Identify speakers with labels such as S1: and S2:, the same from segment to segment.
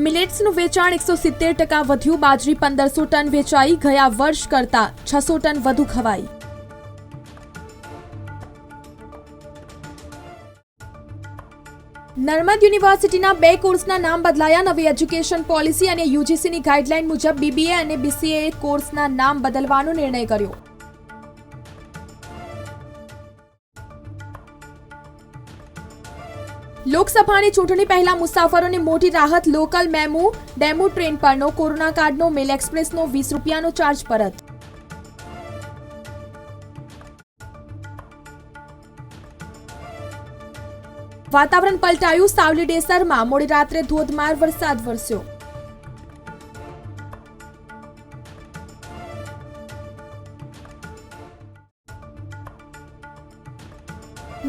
S1: મિલેટ્સનું વેચાણ 170% વધ્યું. બાજરી 1500 ટન વેચાઈ. ગયા વર્ષ કરતાં 600 ટન વધુ ખવાઈ. નર્મદ યુનિવર્સિટીના 2 કોર્સના નામ બદલાયા. નવી એજ્યુકેશન પોલિસી અને યુજીસીની ગાઈડલાઈન મુજબ બીબીએ અને બીસીએ કોર્સના નામ બદલવાનો નિર્ણય કર્યો. લોકસભાની ચૂંટણી પહેલા મુસાફરોને મોટી રાહત. લોકલ મેમુ ડેમુ ટ્રેન પરનો કોરોના કાર્ડનો, મેલ એક્સપ્રેસનો 20 રૂપિયાનો ચાર્જ પરત. વાતાવરણ પલટાયું. સાવલી ડેસરમાં મોડી રાત્રે ધોધમાર વરસાદ વરસ્યો.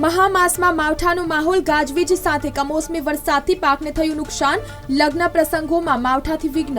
S1: મહામાસમાં માવઠાનો માહોલ. ગાજવીજ સાથે કમોસમી વરસાદથી પાકને થયું નુકસાન. લગ્ન પ્રસંગોમાં માવઠાથી વિઘ્ન.